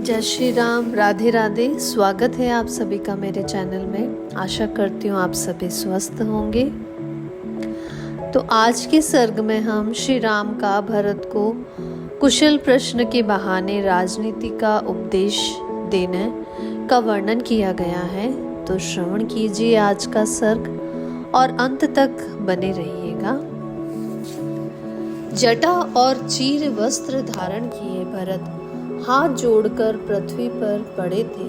जय श्री राम, राधे राधे। स्वागत है आप सभी का मेरे चैनल में। आशा करती हूँ आप सभी स्वस्थ होंगे। तो आज के सर्ग में हम श्री राम का भरत को कुशल प्रश्न के बहाने राजनीति का उपदेश देने का वर्णन किया गया है। तो श्रवण कीजिए आज का सर्ग और अंत तक बने रहिएगा। जटा और चीर वस्त्र धारण किए भरत हाथ जोड़कर पृथ्वी पर पड़े थे,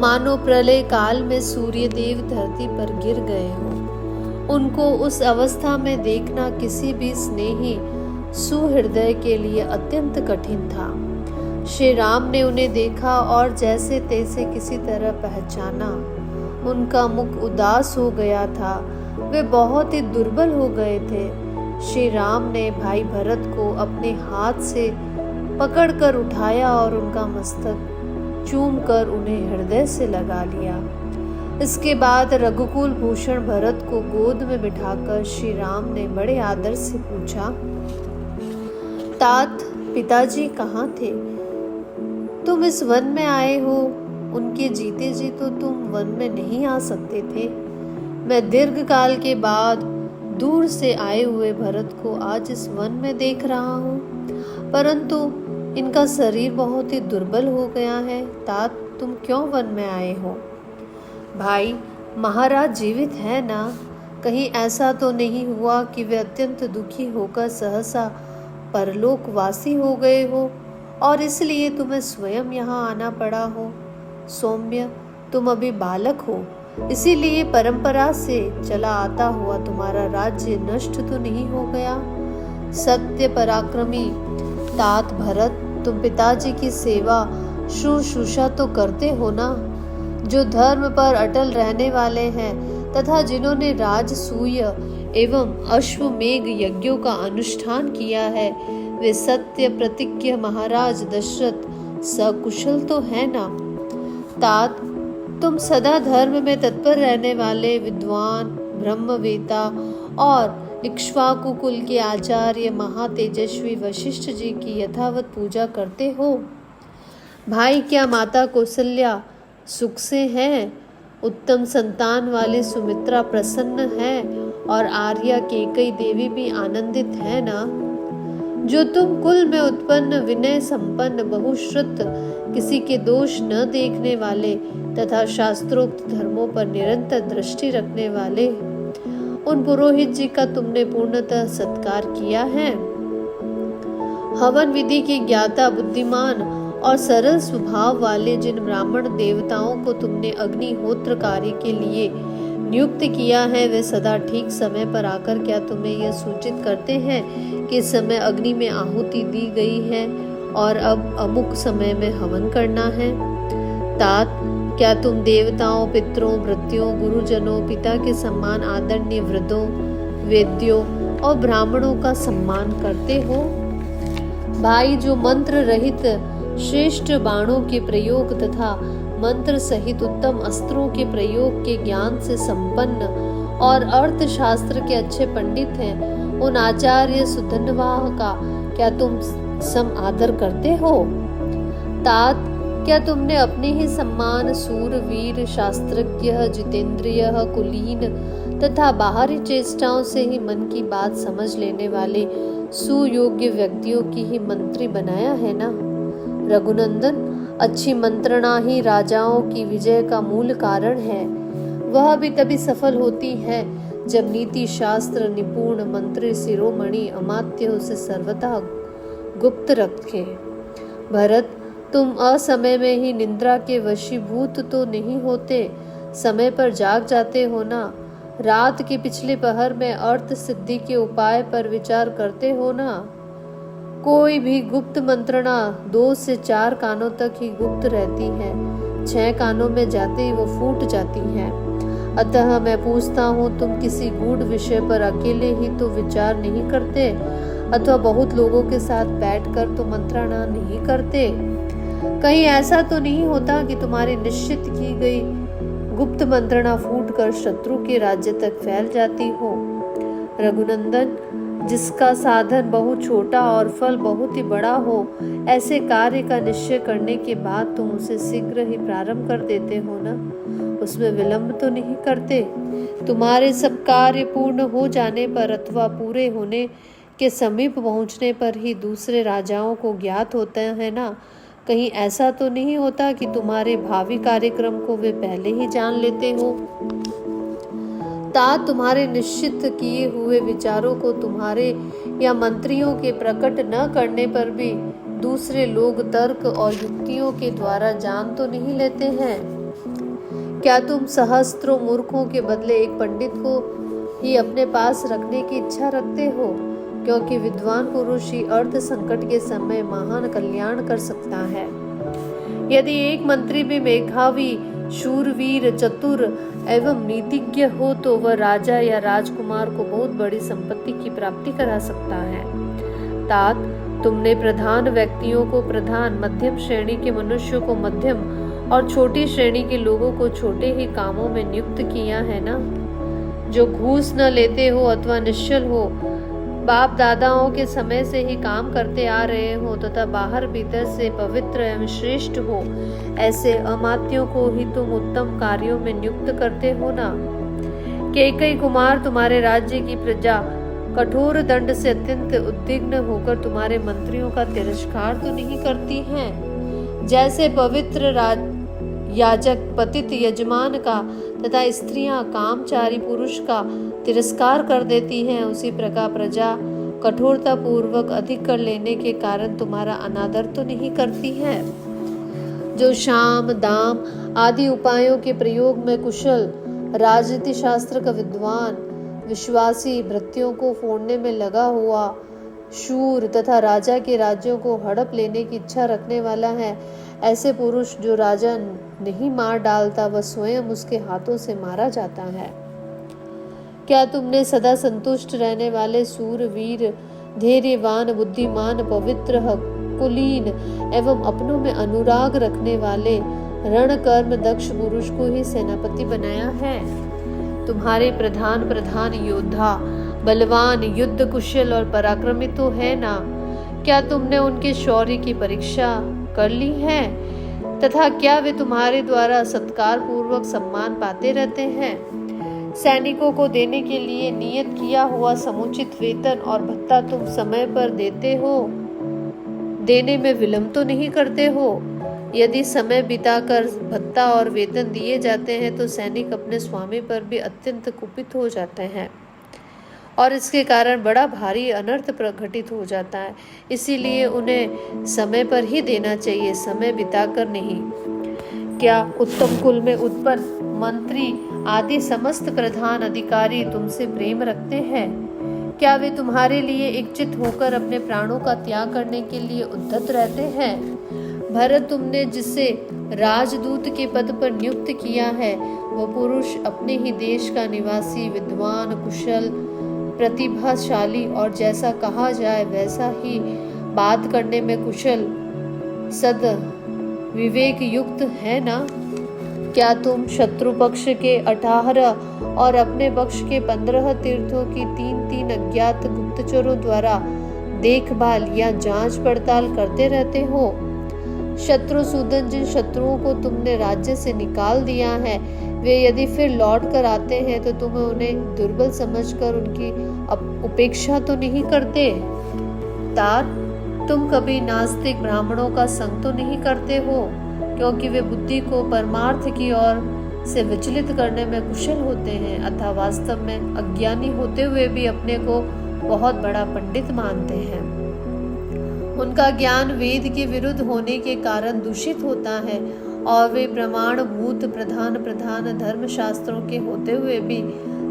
मानो प्रलय काल में सूर्य देव धरती पर गिर गए हों। उनको उस अवस्था में देखना किसी भी स्नेही सुहृदय के लिए अत्यंत कठिन था। श्री राम ने उन्हें देखा और जैसे तैसे किसी तरह पहचाना। उनका मुख उदास हो गया था, वे बहुत ही दुर्बल हो गए थे। श्री राम ने भाई भरत को अपने हाथ से पकड़कर उठाया और उनका मस्तक चूमकर उन्हें हृदय से लगा लिया। इसके बाद रघुकुल भूषण भरत को गोद में बिठाकर श्री राम ने बड़े आदर से पूछा, तात पिताजी कहाँ थे? तुम इस वन में आए हो। उनके जीते जी तो तुम वन में नहीं आ सकते थे। मैं दीर्घ काल के बाद दूर से आए हुए भरत को आज इस वन में देख रहा हूँ, परंतु इनका शरीर बहुत ही दुर्बल हो गया है। तात तुम क्यों वन में आए हो? भाई महाराज जीवित है ना? कहीं ऐसा तो नहीं हुआ कि वे अत्यंत दुखी होकर सहसा परलोकवासी हो गए हो और इसलिए तुम्हें स्वयं यहाँ आना पड़ा हो? सौम्य तुम अभी बालक हो, इसीलिए परंपरा से चला आता हुआ तुम्हारा राज्य नष्ट तो नहीं हो गया। सत्य पराक्रमी तात भरत, तुम पिताजी की सेवा शुश्रूषा तो करते हो ना? जो धर्म पर अटल रहने वाले हैं तथा जिन्होंने राजसूय एवं अश्वमेघ यज्ञों का अनुष्ठान किया है, वे सत्य प्रतिज्ञ महाराज दशरथ सकुशल तो है ना? तात तुम सदा धर्म में तत्पर रहने वाले विद्वान ब्रह्मवेता और इक्ष्वाकु कुल के आचार्य महातेजस्वी वशिष्ठ जी की यथावत पूजा करते हो। भाई क्या माता कौशल्या सुख से हैं? उत्तम संतान वाली सुमित्रा प्रसन्न है और आर्या केकई देवी भी आनंदित है ना? जो तुम कुल में उत्पन्न विनय संपन्न बहुश्रुत किसी के दोष न देखने वाले तथा शास्त्रोक्त धर्मों पर निरंतर दृष्टि रखने वाले उन पुरोहित जी का तुमने पूर्णतः सत्कार किया है। हवन विधि के ज्ञाता बुद्धिमान और सरल स्वभाव वाले जिन ब्राह्मण देवताओं को तुमने अग्निहोत्र कार्य के लिए नियुक्त किया है, वे सदा ठीक समय पर आकर क्या तुम्हें यह सूचित करते हैं कि इस समय अग्नि में आहुति दी गई है और अब अमुक समय में हवन करना है? तात क्या तुम देवताओं, पितरों, भृत्यों, गुरुजनों, पिता के सम्मान आदरणीय वृद्धों, वेद्यों और ब्राह्मणों का सम्मान करते हो? भाई जो मंत्र रहित श्रेष्ठ बाणों के प्रयोग तथा मंत्र सहित उत्तम अस्त्रों के प्रयोग के ज्ञान से संपन्न और अर्थशास्त्र के अच्छे पंडित हैं, उन आचार्य सुधन्वाह का क्या तुम सम आदर करते हो? तात क्या तुमने अपने ही सम्मान सूरवीर, शास्त्रज्ञ, जितेंद्रिय, कुलीन तथा बाहरी चेष्टाओं से ही मन की बात समझ लेने वाले सुयोग्य व्यक्तियों की ही मंत्री बनाया है ना? रघुनंदन, अच्छी मंत्रणा ही राजाओं की विजय का मूल कारण है। वह भी तभी सफल होती है जब नीति शास्त्र निपुण मंत्री शिरोमणि अमात्य उसे सर्वथा गुप्त रखे। भरत, तुम असमय में ही निद्रा के वशीभूत तो नहीं होते, समय पर जाग जाते हो ना? रात के पिछले पहर में अर्थ सिद्धि के उपाय पर विचार करते हो ना? कोई भी गुप्त मंत्रणा 2 से 4 कानों तक ही गुप्त रहती है, 6 कानों में जाते ही वो फूट जाती है। अतः मैं पूछता हूँ, तुम किसी गूढ़ विषय पर अकेले ही तो विचार नहीं करते अथवा बहुत लोगों के साथ बैठकर तो मंत्रणा नहीं करते? कहीं ऐसा तो नहीं होता कि तुम्हारी निश्चित की गई गुप्त मंत्रणा फूटकर शत्रु के राज्य तक फैल जाती हो? रघुनंदन, जिसका साधन बहुत छोटा और फल बहुत ही बड़ा हो, ऐसे कार्य का निश्चय करने के बाद तुम उसे शीघ्र ही प्रारंभ कर देते हो ना, उसमें विलंब तो नहीं करते। तुम्हारे सब कार्य पूर्ण हो जाने पर अथवा पूरे होने के समीप पहुंचने पर ही दूसरे राजाओं को ज्ञात होता है ना। कहीं ऐसा तो नहीं होता कि तुम्हारे भावी कार्यक्रम को वे पहले ही जान लेते हो। तात तुम्हारे निश्चित किए हुए विचारों को तुम्हारे या मंत्रियों के प्रकट न करने पर भी दूसरे लोग तर्क और युक्तियों के द्वारा जान तो नहीं लेते हैं। क्या तुम सहस्त्रों मूर्खों के बदले एक पंडित को ही अपने पास रखने की इच्छा रखते हो, क्योंकि विद्वान पुरुष ही अर्थ संकट के समय महान कल्याण कर सकता है। यदि एक मंत्री भी मेधावी, शूरवीर, चतुर एवं नीतिज्ञ हो तो वह राजा या राजकुमार को बहुत बड़ी संपत्ति की प्राप्ति करा सकता है। तात, तुमने प्रधान व्यक्तियों को प्रधान, मध्यम श्रेणी के मनुष्यों को मध्यम और छोटी श्रेणी के लोगों को छोटे ही कामों में नियुक्त किया है ना। जो घूस न लेते हो अथवा निश्चल हो, बाप दादाओं के समय से ही काम करते आ रहे हो तथा बाहर भीतर से पवित्र एवं श्रेष्ठ हो, ऐसे अमात्यों को ही तुम उत्तम कार्यों में नियुक्त करते हो ना। कैकेयी कुमार तुम्हारे राज्य की प्रजा कठोर दंड से अत्यंत उद्विग्न होकर तुम्हारे मंत्रियों का तिरस्कार तो नहीं करती हैं। जैसे पवित्र याजक पतित यजमान का तथा स्त्रियां कामचारी पुरुष का तिरस्कार कर देती हैं, उसी प्रकार प्रजा कठोरता पूर्वक अधिक कर लेने के कारण तुम्हारा अनादर तो नहीं करती है। जो शाम दाम आदि उपायों के प्रयोग में कुशल, राजनीति शास्त्र का विद्वान, विश्वासी, भृत्यों को फोड़ने में लगा हुआ, शूर तथा राजा के राज्यों को हड़प लेने की इच्छा रखने वाला है, ऐसे पुरुष जो राजा नहीं मार डालता वह स्वयं उसके हाथों से मारा जाता है। क्या तुमने सदा संतुष्ट रहने वाले सूरवीर, धैर्यवान, बुद्धिमान, पवित्र, कुलीन एवं अपनों में अनुराग रखने वाले रण कर्म दक्ष पुरुष को ही सेनापति बनाया है? तुम्हारे प्रधान योद्धा, बलवान, युद्ध कुशल और पराक्रमी तो है ना। क्या तुमने उनके शौर्य की परीक्षा कर ली है तथा क्या वे तुम्हारे द्वारा सत्कार पूर्वक सम्मान पाते रहते हैं? सैनिकों को देने के लिए नियत किया हुआ समुचित वेतन और भत्ता तुम समय पर देते हो, देने में विलंब तो नहीं करते हो। यदि समय बिताकर भत्ता और वेतन दिए जाते हैं तो सैनिक अपने स्वामी पर भी अत्यंत कुपित हो जाते हैं और इसके कारण बड़ा भारी अनर्थ प्रघटित हो जाता है। इसीलिए उन्हें समय पर ही देना चाहिए, समय बिताकर नहीं। क्या उत्तम कुल में उत्पन्न मंत्री आदि समस्त प्रधान अधिकारी तुमसे प्रेम रखते हैं? क्या वे तुम्हारे लिए इच्छित होकर अपने प्राणों का त्याग करने के लिए उद्यत रहते हैं? भरत, तुमने जिसे राजदूत के पद पर नियुक्त किया है वह पुरुष अपने ही देश का निवासी, विद्वान, कुशल, प्रतिभाशाली और जैसा कहा जाए वैसा ही बात करने में कुशल, सद विवेक युक्त है ना। क्या तुम शत्रु पक्ष के 18 और अपने पक्ष के 15 तीर्थों की 3 अज्ञात गुप्तचरों द्वारा देखभाल या जांच पड़ताल करते रहते हो? शत्रुसूदन, जिन शत्रुओं को तुमने राज्य से निकाल दिया है वे यदि फिर लौट कर आते हैं तो तुम्हें उन्हें दुर्बल समझकर उनकी उपेक्षा तो नहीं करते? तात, तुम कभी नास्तिक ब्राह्मणों का संग तो नहीं करते हो, क्योंकि वे बुद्धि को परमार्थ की ओर से विचलित करने में कुशल होते हैं, अतः वास्तव में अज्ञानी होते हुए भी अपने को बहुत बड़ा पंडित मानते हैं। उनका ज्ञान वेद के विरुद्ध होने के कारण दूषित होता है और वे प्रमाणभूत प्रधान धर्म शास्त्रों के होते हुए भी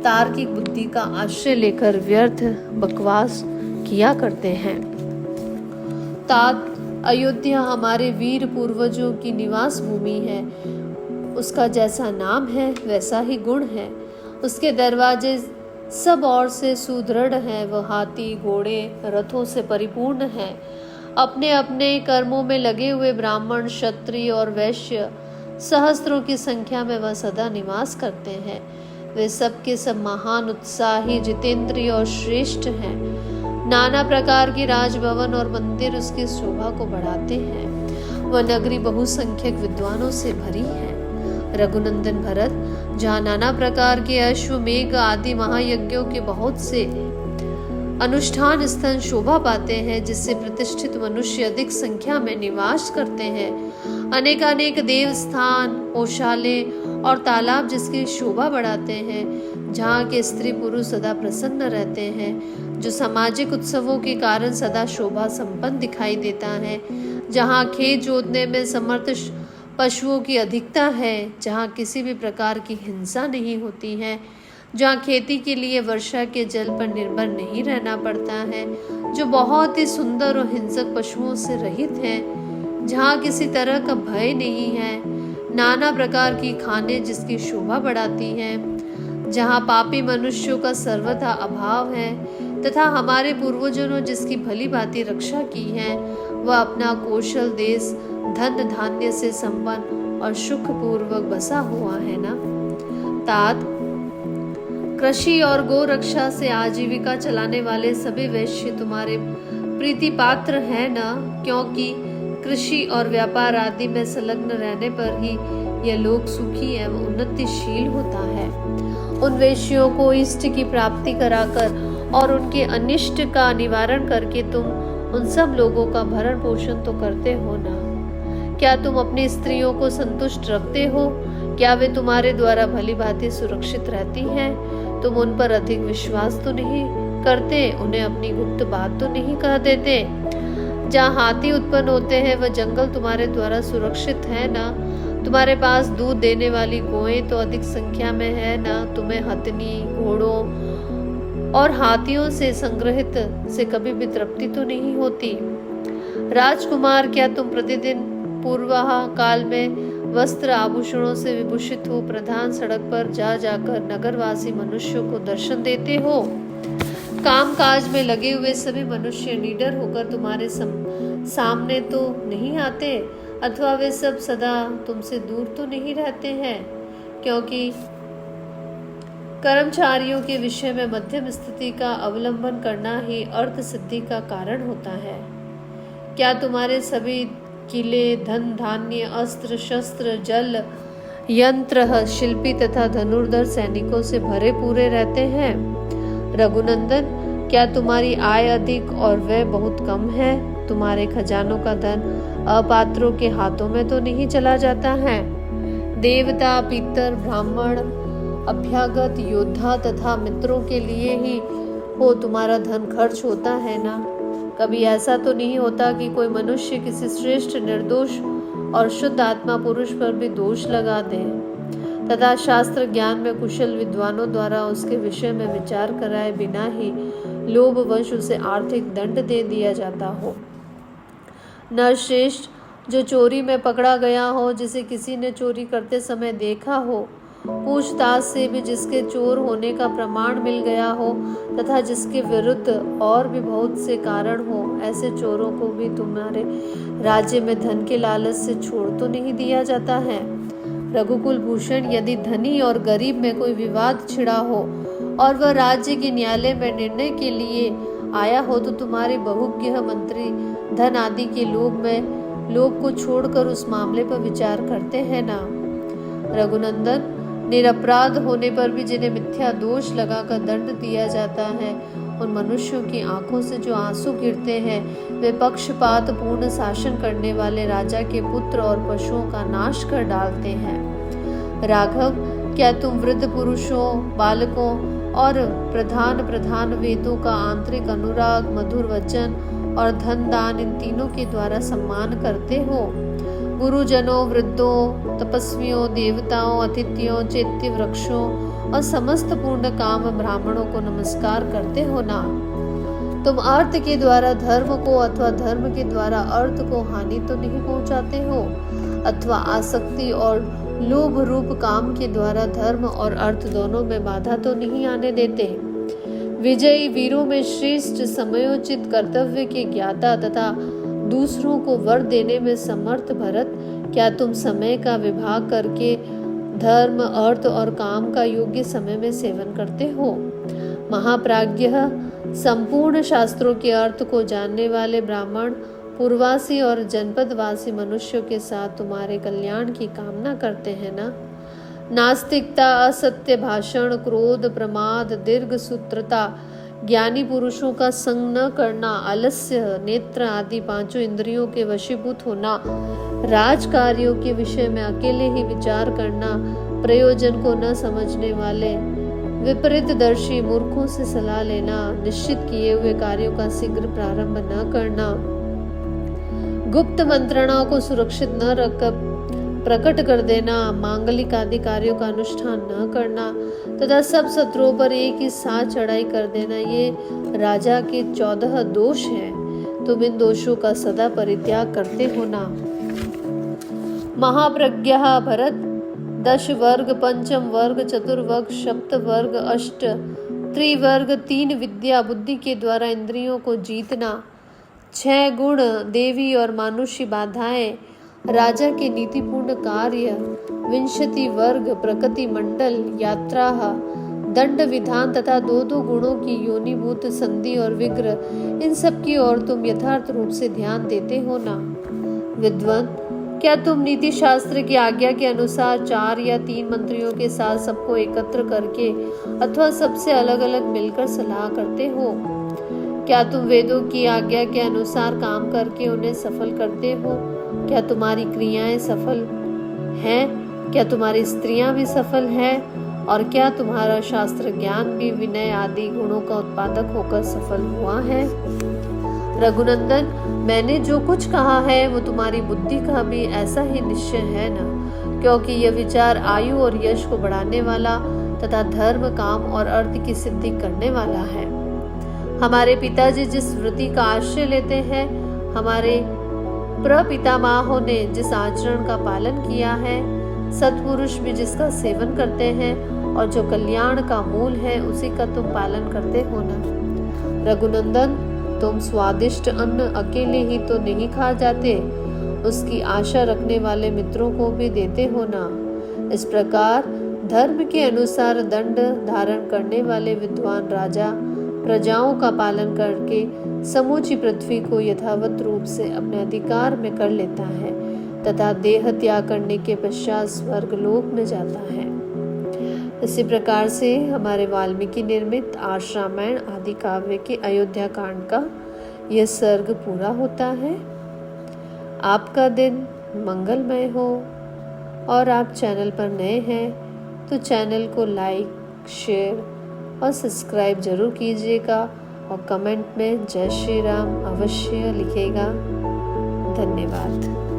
तार्किक बुद्धि का आश्रय लेकर व्यर्थ बकवास किया करते हैं। तात, अयोध्या हमारे वीर पूर्वजों की निवास भूमि है। उसका जैसा नाम है वैसा ही गुण है। उसके दरवाजे सब ओर से सुदृढ़ हैं। वह हाथी, घोड़े, रथों से परिपूर्ण है। अपने अपने कर्मों में लगे हुए ब्राह्मण, क्षत्रिय और वैश्य सहस्त्रों की संख्या में वह सदा निवास करते हैं। वे सब के सब महान, उत्साही, जितेंद्रिय और श्रेष्ठ हैं। नाना प्रकार के राजभवन और मंदिर उसकी शोभा को बढ़ाते हैं। वह नगरी बहुसंख्यक विद्वानों से भरी है। रघुनंदन भरत, जहाँ नाना प्रकार के अश्वमेघ आदि महायज्ञों के बहुत से अनुष्ठान स्थल शोभा पाते हैं, जिससे प्रतिष्ठित मनुष्य अधिक संख्या में निवास करते हैं। अनेकानेक देव स्थान, औषालय और तालाब जिसकी शोभा बढ़ाते हैं, जहाँ के स्त्री पुरुष सदा प्रसन्न रहते हैं, जो सामाजिक उत्सवों के कारण सदा शोभा संपन्न दिखाई देता है, जहाँ खेत जोतने में समर्थ पशुओं की अधिकता है, जहाँ किसी भी प्रकार की हिंसा नहीं होती है, जहाँ खेती के लिए वर्षा के जल पर निर्भर नहीं रहना पड़ता है, जो बहुत ही सुंदर और हिंसक पशुओं से रहित है, जहाँ किसी तरह का भय नहीं है, नाना प्रकार की खाने जिसकी शोभा बढ़ाती हैं, जहाँ पापी मनुष्यों का सर्वथा अभाव है, तथा हमारे पूर्वजों ने जिसकी भली भांति रक्षा की है, वह अपना कौशल देश धन धान्य से संपन्न और सुख पूर्वक बसा हुआ है ना। तात, कृषि और गौ रक्षा से आजीविका चलाने वाले सभी वैश्य तुम्हारे प्रीति पात्र है ना, क्योंकि कृषि और व्यापार आदि में संलग्न रहने पर ही यह लोक सुखी एवं उन्नतिशील होता है। उन वैश्यों को इष्ट की प्राप्ति कराकर और उनके अनिष्ट का निवारण करके तुम उन सब लोगों का भरण पोषण तो करते हो ना। क्या तुम अपनी स्त्रियों को संतुष्ट रखते हो? क्या वे तुम्हारे द्वारा भली भांति सुरक्षित रहती हैं? तुम उन पर अधिक विश्वास तो नहीं करते, उन्हें अपनी गुप्त बात तो नहीं कह देते? जहाँ हाथी उत्पन्न होते हैं वह जंगल तुम्हारे द्वारा सुरक्षित है ना। तुम्हारे पास दूध देने वाली गौएं तो अधिक संख्या में है ना। तुम्हें हथनी, घोड़ों और हाथियों से संग्रहित से कभी भी तृप्ति तो नहीं होती। राजकुमार, क्या तुम प्रतिदिन पूर्वाह काल में वस्त्र आभूषणों से विभूषित हो प्रधान सड़क पर जा जाकर नगरवासी मनुष्यों को दर्शन देते हो? काम काज में लगे हुए सभी मनुष्य निडर होकर तुम्हारे सामने तो नहीं आते, अथवा वे सब सदा तुमसे दूर तो नहीं रहते हैं, क्योंकि कर्मचारियों के विषय में मध्यम स्थिति का अवलंबन करना ही अर्थ सिद्धि का कारण होता है। क्या तुम्हारे सभी किले धन धान्य अस्त्र शस्त्र जल यंत्र शिल्पी तथा धनुर्धर सैनिकों से भरे पूरे रहते हैं? रघुनंदन, क्या तुम्हारी आय अधिक और व्यय बहुत कम है? तुम्हारे खजानों का धन अपात्रों के हाथों में तो नहीं चला जाता है? देवता, पितर, ब्राह्मण, अभ्यागत, योद्धा तथा मित्रों के लिए ही हो तुम्हारा धन खर्च होता है ना। कभी ऐसा तो नहीं होता कि कोई मनुष्य किसी श्रेष्ठ निर्दोष और शुद्ध आत्मा पुरुष पर भी दोष लगा दे तथा शास्त्र ज्ञान में कुशल विद्वानों द्वारा उसके विषय में विचार कराए बिना ही लोभवश उसे आर्थिक दंड दे दिया जाता हो? नरश्रेष्ठ, जो चोरी में पकड़ा गया हो, जिसे किसी ने चोरी करते समय देखा हो, पूछताछ से भी जिसके चोर होने का प्रमाण मिल गया हो तथा जिसके विरुद्ध और भी बहुत से कारण हो, ऐसे चोरों को भी तुम्हारे राज्य में धन के लालच से छोड़ तो नहीं दिया जाता है? रघुकुल भूषण, यदि धनी और गरीब में कोई विवाद छिड़ा हो और वह राज्य के न्यायालय में निर्णय के लिए आया हो, तो तुम्हारे बहुज्ञ मंत्री धन आदि के लोभ को छोड़कर उस मामले पर विचार करते हैं ना। रघुनंदन, निरपराध होने पर भी जिन्हें मिथ्या दोष लगाकर दंड दिया जाता है, उन मनुष्यों की आंखों से जो आंसू गिरते हैं, वे पक्षपात पूर्ण शासन करने वाले राजा के पुत्र और पशुओं का नाश कर डालते हैं। राघव, क्या तुम वृद्ध पुरुषों, बालकों और प्रधान वेदों का आंतरिक अनुराग, मधुर वचन और धन दान, इन तीनों के द्वारा सम्मान करते हो? गुरुजनों, वृद्धों, तपस्वियों, देवताओं, अतिथियों, चैत्य वृक्षों और समस्त पूर्ण काम ब्राह्मणों को नमस्कार करते हो ना। तुम अर्थ के द्वारा धर्म को अथवा धर्म के द्वारा अर्थ को हानि तो नहीं पहुंचाते हो, अथवा आसक्ति और लोभ रूप काम के द्वारा धर्म और अर्थ दोनों में बाधा तो नहीं आने देते। विजयी वीरों में श्रेष्ठ समयोचित कर्तव्य के ज्ञाता तथा दूसरों को वर देने में समर्थ भरत, क्या तुम समय का विभाग करके धर्म, अर्थ और काम का योग्य समय में सेवन करते हो? महाप्राज्ञ, संपूर्ण शास्त्रों के अर्थ को जानने वाले ब्राह्मण पूर्ववासी और जनपदवासी मनुष्यों के साथ तुम्हारे कल्याण की कामना करते हैं ना। नास्तिकता, असत्य भाषण, क्रोध, प्रमाद, दीर्घ सूत्रता, ज्ञानी पुरुषों का संग न करना, आलस्य, नेत्र आदि पांचों इंद्रियों के वशीभूत होना, राजकार्यों के विषय में अकेले ही विचार करना, प्रयोजन को न समझने वाले विपरीतदर्शी मूर्खों से सलाह लेना, निश्चित किए हुए कार्यों का शीघ्र प्रारंभ न करना, गुप्त मंत्रणाओं को सुरक्षित न रखकर प्रकट कर देना, मांगलिक आदि कार्यों का अनुष्ठान न करना तथा सब शत्रुओं पर एक ही साथ चढ़ाई कर देना, ये राजा के 14 दोष हैं। तुम इन दोषों का सदा परित्याग करते हो ना। महाप्रज्ञा भरत, 10 वर्ग, पंचम वर्ग, चतुर्वर्ग, सप्त वर्ग, अष्ट त्रिवर्ग, 3 विद्या बुद्धि के द्वारा इंद्रियों को जीतना, 6 गुण, देवी और मानुषी बाधाएं, राजा के नीतिपूर्ण कार्य, 20 वर्ग, प्रकृति मंडल, यात्रा, दंड विधान तथा 2 गुणों की योनिभूत संधि और विग्रह, इन सब की ओर तुम यथार्थ रूप से ध्यान देते हो ना। विद्वान, क्या तुम नीति शास्त्र की आज्ञा के अनुसार 4 या 3 मंत्रियों के साथ सबको एकत्र करके अथवा सबसे अलग अलग मिलकर सलाह करते हो? क्या तुम वेदों की आज्ञा के अनुसार काम करके उन्हें सफल करते हो? क्या तुम्हारी क्रियाएं सफल हैं? क्या तुम्हारी स्त्रियां भी सफल हैं? और क्या तुम्हारा शास्त्र ज्ञान भी विनय आदि गुणों का उत्पादक होकर सफल हुआ है? रघुनंदन, मैंने जो कुछ कहा है वो तुम्हारी बुद्धि का भी ऐसा ही निश्चय है ना, क्योंकि यह विचार आयु और यश को बढ़ाने वाला तथा धर्म, काम और अर्थ की सिद्धि करने वाला है। हमारे पिताजी जिस वृत्ति का आश्रय लेते हैं, हमारे प्रपितामहों ने जिस आचरण का पालन किया है, सत्पुरुष भी जिसका सेवन करते हैं और जो कल्याण का मूल है उसी का तुम पालन करते हो ना। रघुनंदन, तुम स्वादिष्ट अन्न अकेले ही तो नहीं खा जाते, उसकी आशा रखने वाले मित्रों को भी देते हो ना। इस प्रकार धर्म के अनुसार दंड धारण करने वाले विद्वान राजा प्रजाओं का पालन करके समूची पृथ्वी को यथावत रूप से अपने अधिकार में कर लेता है तथा देह त्याग करने के पश्चात स्वर्ग लोक में जाता है। इसी प्रकार से हमारे वाल्मीकि निर्मित आर्ष रामायण आदि काव्य के अयोध्या कांड का यह सर्ग पूरा होता है। आपका दिन मंगलमय हो। और आप चैनल पर नए हैं तो चैनल को लाइक, शेयर और सब्सक्राइब जरूर कीजिएगा और कमेंट में जय श्री राम अवश्य लिखिएगा। धन्यवाद।